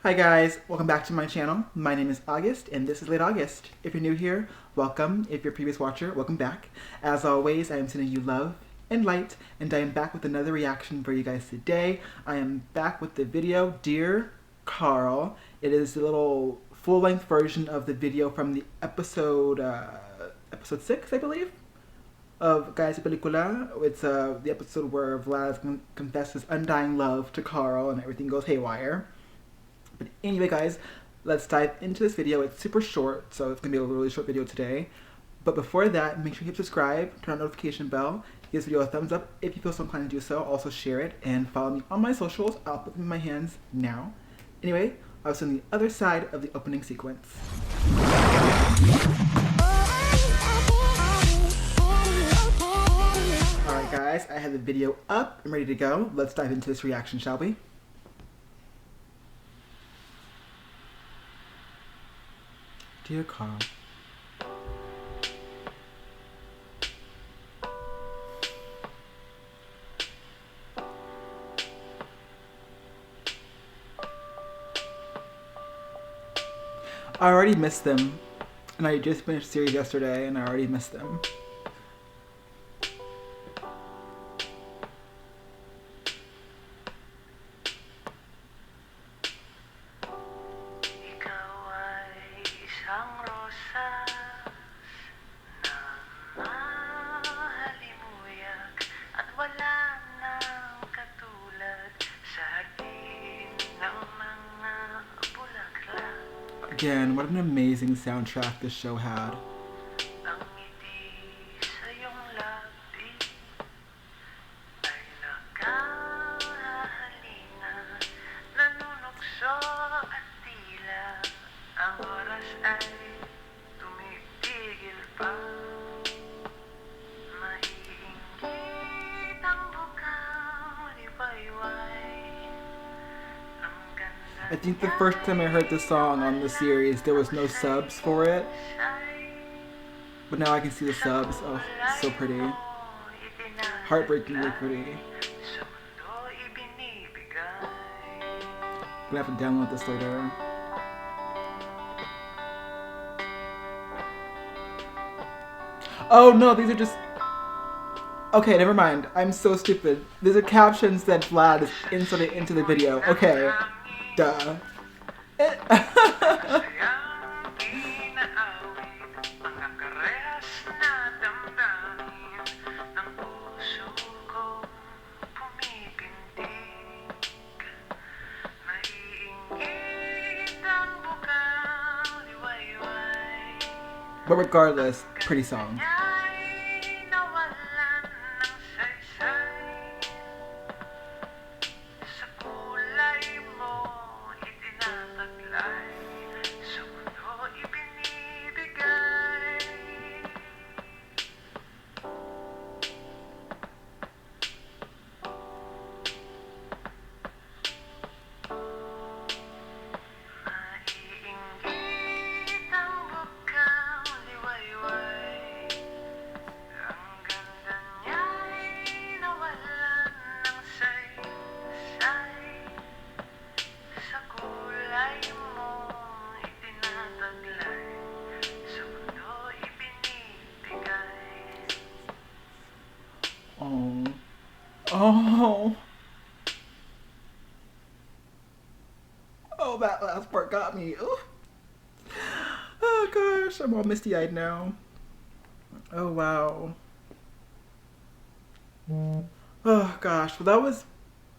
Hi guys, welcome back to my channel. My name is August and this is Late August. If you're new here, welcome. If you're a previous watcher, welcome back. As always, I am sending you love and light, and I am back with another reaction for you guys today. I am back with the video Dear Karl. It is the little full-length version of the video from the episode 6, I believe, of Gaya Sa Pelikula. It's the episode where Vlad confesses undying love to Karl and everything goes haywire. But anyway guys, let's dive into this video. It's super short, so it's going to be a really short video today. But before that, make sure you hit subscribe, turn on the notification bell, give this video a thumbs up if you feel so inclined to do so. Also share it and follow me on my socials. I'll put them in my hands now. Anyway, I'll see you on the other side of the opening sequence. Alright guys, I have the video up. I'm ready to go. Let's dive into this reaction, shall we? Dear Karl. I already missed them, and I just finished the series yesterday, and I already missed them. Again, what an amazing soundtrack this show had. I think the first time I heard the song on the series, there was no subs for it. But now I can see the subs. Oh, so pretty. Heartbreakingly pretty. Gonna have to download this later. Oh no, these are just... Okay, never mind. I'm so stupid. These are captions that Vlad is inserted into the video. Okay. Duh. But regardless, pretty song. Oh. Oh, that last part got me. Ooh. Oh gosh, I'm all misty-eyed now. Oh wow. Oh gosh, well that was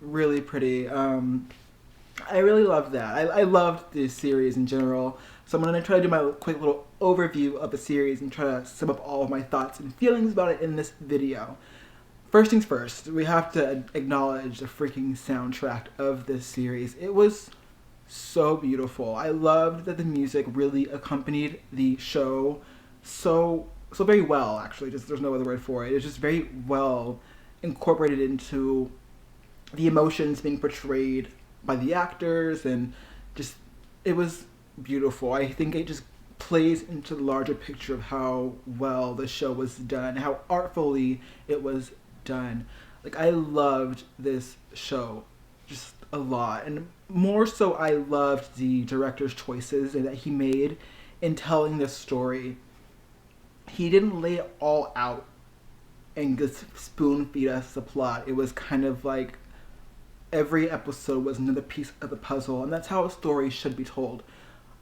really pretty. I really loved that. I loved this series in general. So I'm going to try to do my quick little overview of the series and try to sum up all of my thoughts and feelings about it in this video. First things first, we have to acknowledge the freaking soundtrack of this series. It was so beautiful. I loved that the music really accompanied the show so very well, actually. Just there's no other word for it. It's just very well incorporated into the emotions being portrayed by the actors, and just it was beautiful. I think it just plays into the larger picture of how well the show was done, how artfully it was done. Like, I loved this show. Just a lot. And more so, I loved the director's choices that he made in telling this story. He didn't lay it all out and just spoon feed us the plot. It was kind of like every episode was another piece of the puzzle, and that's how a story should be told.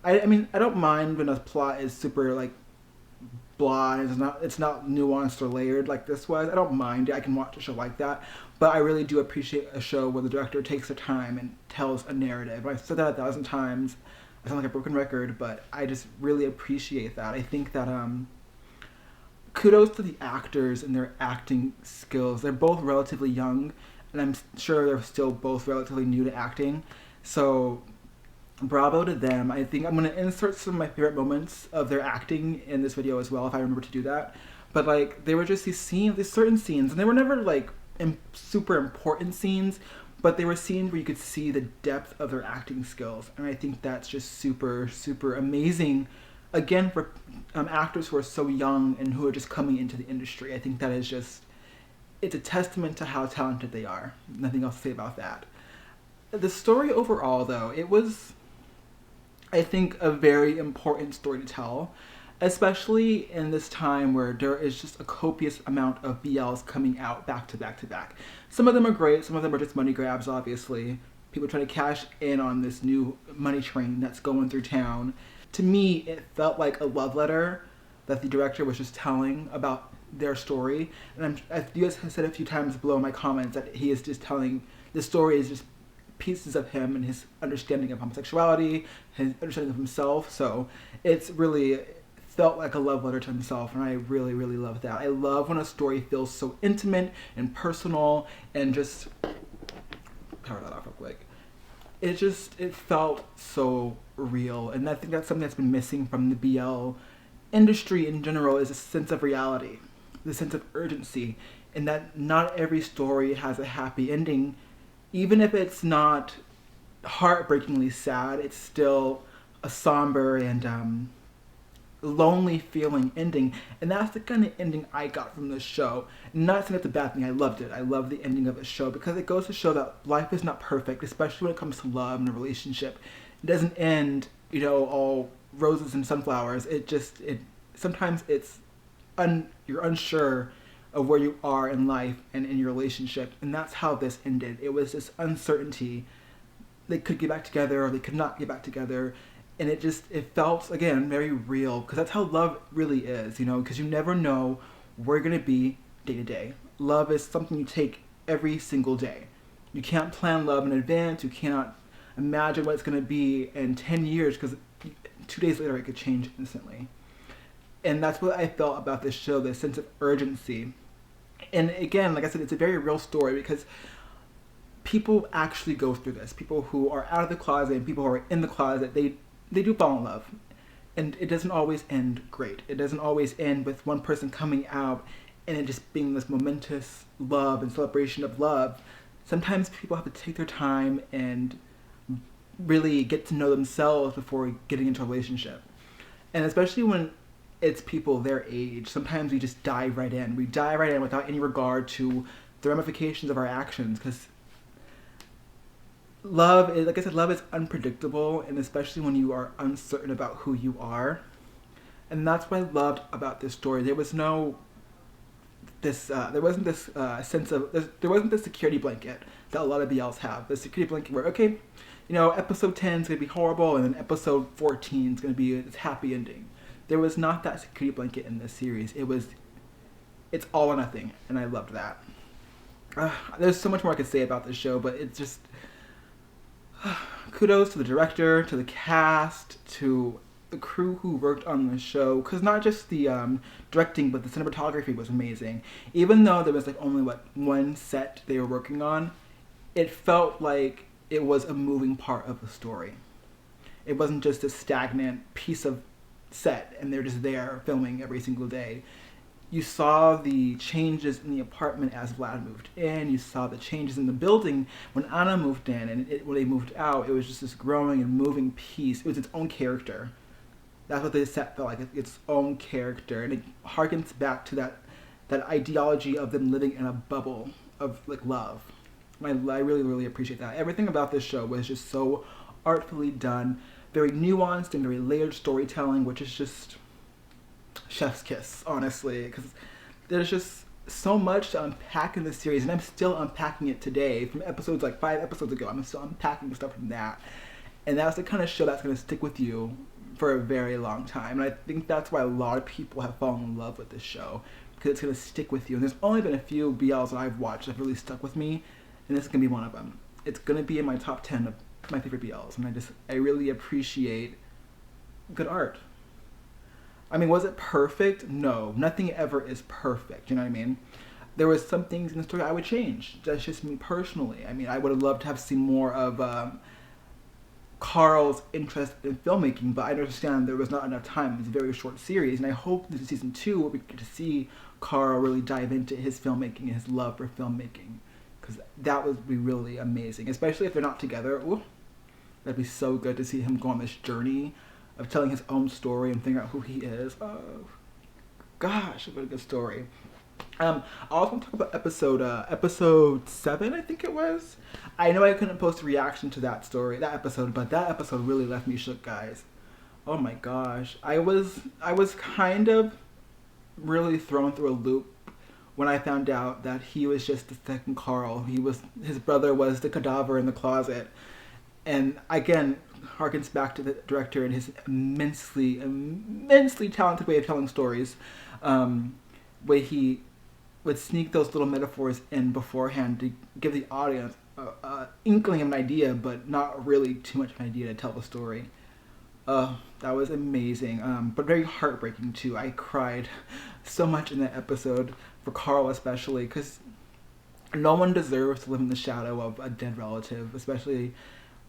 I mean, I don't mind when a plot is super like blah and it's not nuanced or layered like this was. I don't mind. I can watch a show like that, but I really do appreciate a show where the director takes their time and tells a narrative. I've said that 1,000 times. I sound like a broken record, but I just really appreciate that. I think that kudos to the actors and their acting skills. They're both relatively young, and I'm sure they're still both relatively new to acting. So bravo to them. I think I'm going to insert some of my favorite moments of their acting in this video as well, if I remember to do that. But like, they were just these certain scenes, and they were never like super important scenes, but they were scenes where you could see the depth of their acting skills. And I think that's just super, super amazing. Again, for actors who are so young and who are just coming into the industry, I think that is just, it's a testament to how talented they are. Nothing else to say about that. The story overall, though, it was, I think, a very important story to tell, especially in this time where there is just a copious amount of BLs coming out back to back to back. Some of them are great, some of them are just money grabs, obviously. People trying to cash in on this new money train that's going through town. To me, it felt like a love letter that the director was just telling about their story. And you guys have said a few times below in my comments that he is just telling, the story is just pieces of him and his understanding of homosexuality, his understanding of himself. So it's really felt like a love letter to himself, and I really, really love that. I love when a story feels so intimate and personal, and just power that off real quick. It felt so real, and I think that's something that's been missing from the BL industry in general, is a sense of reality, the sense of urgency, and that not every story has a happy ending. Even if it's not heartbreakingly sad, it's still a somber and lonely feeling ending, and that's the kind of ending I got from this show. Not saying it's a bad thing. I loved it. I love the ending of the show because it goes to show that life is not perfect, especially when it comes to love and a relationship. It doesn't end, all roses and sunflowers. Sometimes you're unsure of where you are in life and in your relationship, and that's how this ended. It was this uncertainty. They could get back together or they could not get back together, and it felt, again, very real, because that's how love really is, because you never know where you're going to be day to day. Love is something you take every single day. You can't plan love in advance. You cannot imagine what it's going to be in 10 years, because 2 days later it could change instantly. And that's what I felt about this show, this sense of urgency. And again, like I said, it's a very real story because people actually go through this. People who are out of the closet and people who are in the closet, they do fall in love. And it doesn't always end great. It doesn't always end with one person coming out and it just being this momentous love and celebration of love. Sometimes people have to take their time and really get to know themselves before getting into a relationship. And especially when it's people their age, sometimes we just dive right in. We dive right in without any regard to the ramifications of our actions, because love is, like I said, love is unpredictable, and especially when you are uncertain about who you are. And that's what I loved about this story. There was no there wasn't this sense of, there wasn't this security blanket that a lot of BLs have. The security blanket where, okay, episode 10 is going to be horrible, and then episode 14 is going to be this happy ending. There was not that security blanket in this series. It's all or nothing, and I loved that. There's so much more I could say about this show, but it's just kudos to the director, to the cast, to the crew who worked on the show, because not just the directing, but the cinematography was amazing. Even though there was only one set they were working on, it felt like it was a moving part of the story. It wasn't just a stagnant piece of set and they're just there filming every single day. You saw the changes in the apartment as Vlad moved in. You saw the changes in the building when Anna moved in, and when they moved out, it was just this growing and moving piece. It was its own character. That's what the set felt like, its own character, and it harkens back to that ideology of them living in a bubble of love. I really, really appreciate that. Everything about this show was just so artfully done, very nuanced and very layered storytelling, which is just chef's kiss, honestly, because there's just so much to unpack in this series, and I'm still unpacking it today. From episodes like 5 episodes ago, I'm still unpacking stuff from that, and that's the kind of show that's going to stick with you for a very long time. And I think that's why a lot of people have fallen in love with this show, because it's going to stick with you. And there's only been a few BLs that I've watched that have really stuck with me, and this is going to be one of them. It's going to be in my top 10 of my favorite BLs, and I really appreciate good art. I mean, was it perfect? No. Nothing ever is perfect, you know what I mean? There was some things in the story I would change. That's just me personally. I mean, I would have loved to have seen more of Karl's interest in filmmaking, but I understand there was not enough time. It's a very short series, and I hope this is season 2 we get to see Karl really dive into his filmmaking and his love for filmmaking, because that would be really amazing, especially if they're not together. Ooh, that'd be so good to see him go on this journey of telling his own story and figuring out who he is. Oh, gosh, what a good story. I also want to talk about episode 7, I think it was. I know I couldn't post a reaction to that episode, but that episode really left me shook, guys. Oh my gosh. I was kind of really thrown through a loop when I found out that he was just the second Karl. His brother was the cadaver in the closet. And again, harkens back to the director and his immensely talented way of telling stories. Where he would sneak those little metaphors in beforehand to give the audience an inkling of an idea, but not really too much of an idea to tell the story. That was amazing, but very heartbreaking too. I cried so much in that episode, for Karl especially, because no one deserves to live in the shadow of a dead relative, especially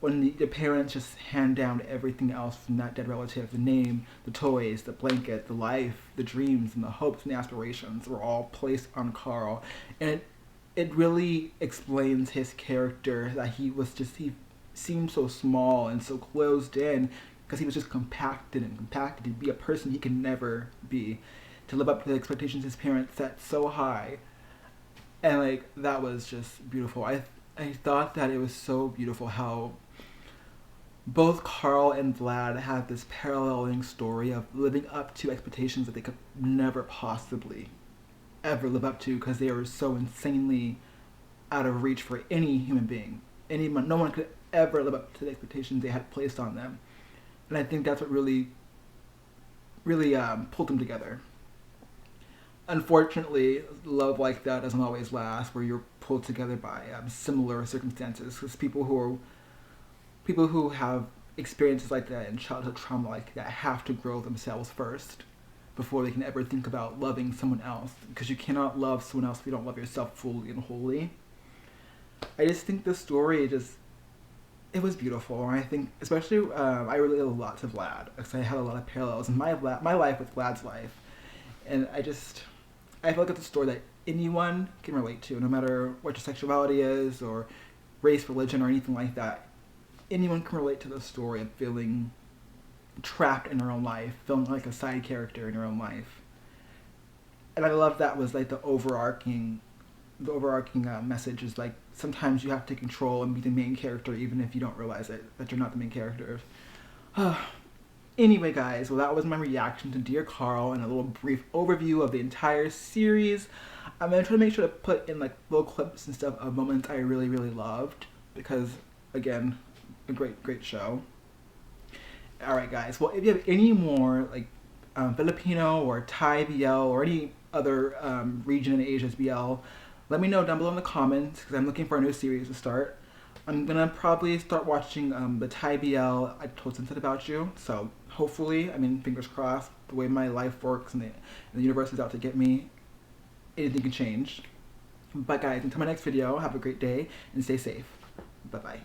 when the parents just hand down everything else from that dead relative. The name, the toys, the blanket, the life, the dreams, and the hopes and the aspirations were all placed on Karl. And it really explains his character, that he seemed so small and so closed in, because he was just compacted to be a person he could never be, to live up to the expectations his parents set so high. And like, that was just beautiful. I thought that it was so beautiful how both Karl and Vlad had this paralleling story of living up to expectations that they could never possibly ever live up to, because they were so insanely out of reach for any human being. No one could ever live up to the expectations they had placed on them. And I think that's what really pulled them together. Unfortunately, love like that doesn't always last, where you're pulled together by similar circumstances, because people who have experiences like that and childhood trauma like that have to grow themselves first before they can ever think about loving someone else, because you cannot love someone else if you don't love yourself fully and wholly. I just think the story it was beautiful, and I think especially I related a lot to Vlad, because I had a lot of parallels in my life with Vlad's life, and I feel like it's a story that anyone can relate to, no matter what your sexuality is or race, religion, or anything like that. Anyone can relate to the story of feeling trapped in their own life, feeling like a side character in your own life. And I love that was like the overarching message is like, sometimes you have to control and be the main character even if you don't realize it, that you're not the main character. Anyway, guys, well, that was my reaction to Dear Karl and a little brief overview of the entire series. I'm going to try to make sure to put in like little clips and stuff of moments I really, really loved, because, again, a great show. Alright, guys, well, if you have any more like Filipino or Thai BL or any other region in Asia's BL, let me know down below in the comments, because I'm looking for a new series to start. I'm gonna probably start watching the Thai BL I Told Sunset About You, so hopefully, I mean, fingers crossed, the way my life works and the universe is out to get me, anything can change. But guys, until my next video, have a great day and stay safe. Bye-bye.